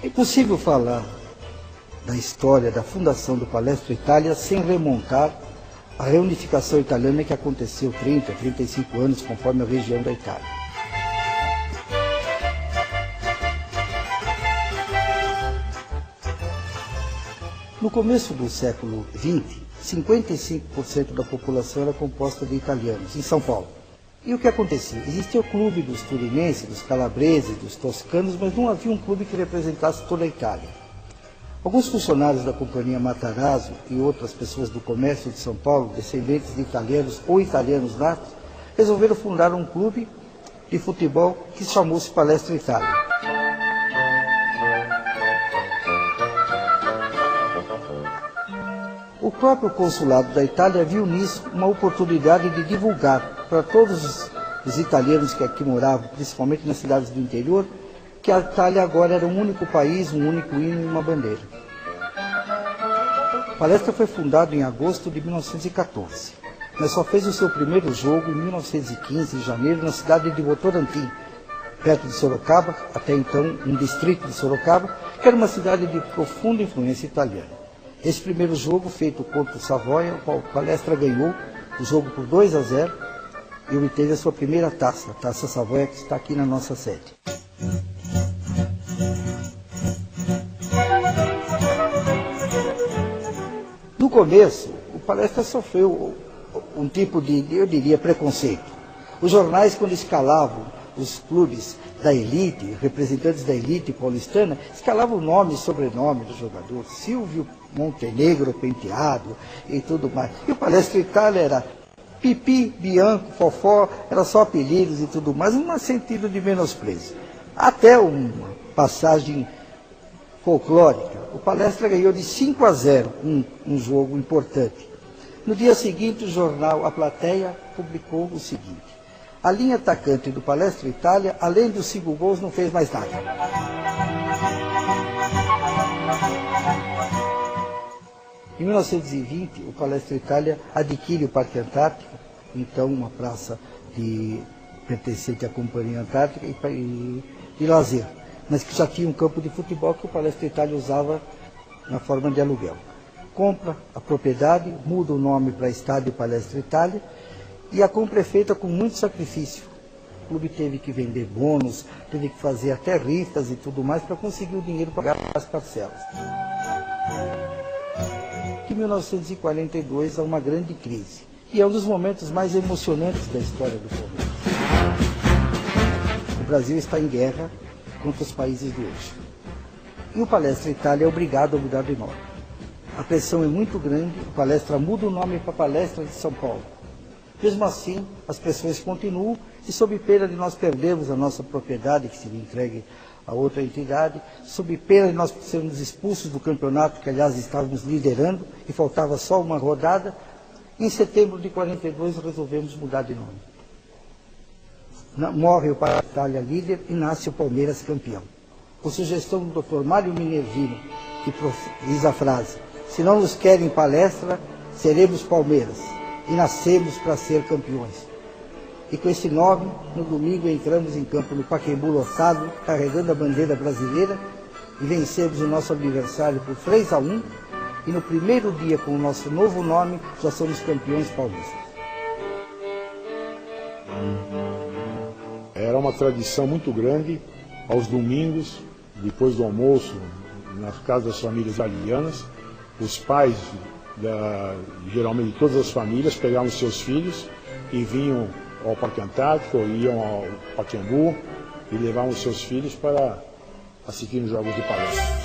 É impossível falar da história da fundação do Palestra Itália sem remontar a reunificação italiana que aconteceu 30, 35 anos, conforme a região da Itália. No começo do século XX, 55% da população era composta de italianos, em São Paulo. E o que acontecia? Existia o clube dos turinenses, dos calabreses, dos toscanos, mas não havia um clube que representasse toda a Itália. Alguns funcionários da Companhia Matarazzo e outras pessoas do comércio de São Paulo, descendentes de italianos ou italianos natos, resolveram fundar um clube de futebol que chamou-se Palestra Itália. O próprio consulado da Itália viu nisso uma oportunidade de divulgar para todos os italianos que aqui moravam, principalmente nas cidades do interior, que a Itália agora era um único país, um único hino e uma bandeira. A Palestra foi fundado em agosto de 1914, mas só fez o seu primeiro jogo em 1915, em janeiro, na cidade de Votorantim, perto de Sorocaba, até então um distrito de Sorocaba, que era uma cidade de profunda influência italiana. Esse primeiro jogo, feito contra o Savoia, o Palestra ganhou o jogo por 2-0 e obteve a sua primeira taça, a Taça Savoia, que está aqui na nossa sede. No começo, o Palestra sofreu um tipo de, eu diria, preconceito. Os jornais, quando escalavam os clubes da elite, representantes da elite paulistana, escalavam o nome e sobrenome do jogador, Silvio Montenegro Penteado e tudo mais. E o Palestra Itália era Pipi, Bianco, Fofó, era só apelidos e tudo mais, um sentido de menosprezo. Até uma passagem folclórica, o Palestra ganhou de 5-0 um jogo importante. No dia seguinte, o jornal A Plateia publicou o seguinte: a linha atacante do Palestra Itália, além dos 5 gols, não fez mais nada. Em 1920, o Palestra Itália adquire o Parque Antártica, então uma praça pertencente à Companhia Antártica e lazer, mas que já tinha um campo de futebol que o Palestra Itália usava na forma de aluguel. Compra a propriedade, muda o nome para Estádio Palestra Itália, e a compra é feita com muito sacrifício. O clube teve que vender bônus, teve que fazer até rifas e tudo mais para conseguir o dinheiro para pagar as parcelas. Em 1942 há uma grande crise, e é um dos momentos mais emocionantes da história do Palmeiras. O Brasil está em guerra contra os países do eixo. E o Palestra Itália é obrigado a mudar de nome. A pressão é muito grande, o Palestra muda o nome para Palestra de São Paulo. Mesmo assim, as pressões continuam e, sob pena de nós perdermos a nossa propriedade, que seria entregue a outra entidade, sob pena de nós sermos expulsos do campeonato, que aliás estávamos liderando e faltava só uma rodada, em setembro de 42 resolvemos mudar de nome. Morre o Palestra Itália líder e nasce o Palmeiras campeão. Por sugestão do Dr. Mário Minervino, que diz a frase: se não nos querem Palestra, seremos Palmeiras. E nascemos para ser campeões. E com esse nome, no domingo entramos em campo no Pacaembu lotado, carregando a bandeira brasileira, e vencemos o nosso adversário por 3-1, e no primeiro dia com o nosso novo nome, já somos campeões paulistas. Era uma tradição muito grande, aos domingos, depois do almoço, nas casas das famílias italianas, os pais geralmente todas as famílias pegavam seus filhos e vinham ao Parque Antártico, ou iam ao Pacaembu e levavam seus filhos para assistir os jogos de Palestra.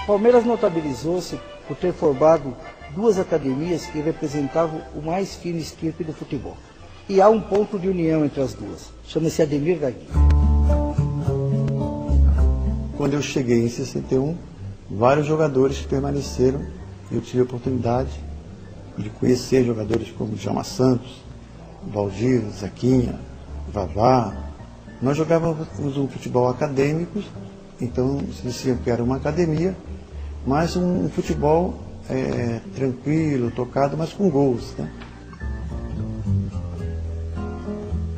Palmeiras notabilizou-se por ter formado 2 academias que representavam o mais fino estirpe do futebol. E há um ponto de união entre as duas, chama-se Ademir da Guia. Quando eu cheguei em 61, vários jogadores permaneceram, eu tive a oportunidade de conhecer jogadores como Djalma Santos, Valdir, Zequinha, Vavá. Nós jogávamos um futebol acadêmico, então se diziam que era uma academia, mas um futebol tranquilo, tocado, mas com gols, né?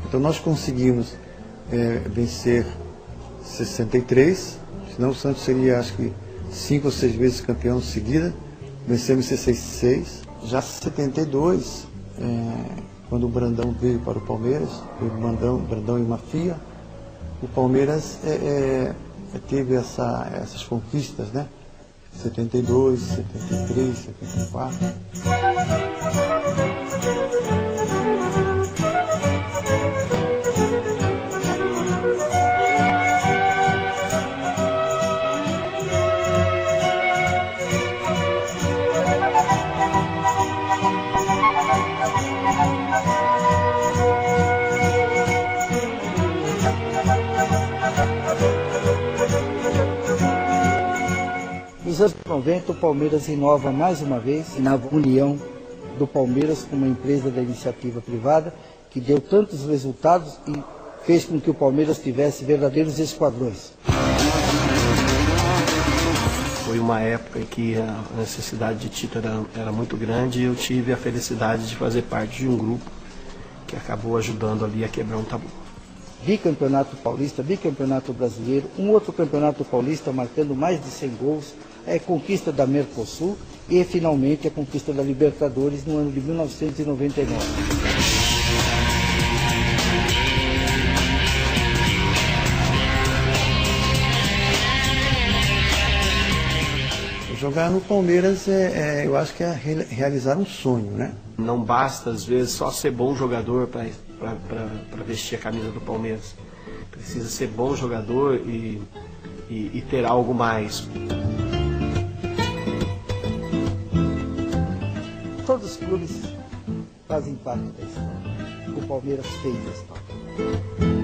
Então nós conseguimos vencer 63, senão o Santos seria, acho que, 5 ou 6 vezes campeão seguida. Vencemos 66. Já 72, quando o Brandão veio para o Palmeiras, o Brandão e Mafia, o Palmeiras teve essas conquistas, né? 72, 73, 74. Nos anos 90, o Palmeiras inova mais uma vez na união do Palmeiras com uma empresa da iniciativa privada que deu tantos resultados e fez com que o Palmeiras tivesse verdadeiros esquadrões. Foi uma época em que a necessidade de título era muito grande e eu tive a felicidade de fazer parte de um grupo que acabou ajudando ali a quebrar um tabu. Bicampeonato paulista, bicampeonato brasileiro, um outro campeonato paulista marcando mais de 100 gols, conquista da Mercosul e finalmente a conquista da Libertadores no ano de 1999. Jogar no Palmeiras eu acho que é realizar um sonho, né? Não basta, às vezes, só ser bom jogador para vestir a camisa do Palmeiras. Precisa ser bom jogador e ter algo mais. Todos os clubes fazem parte da história. O Palmeiras fez a história.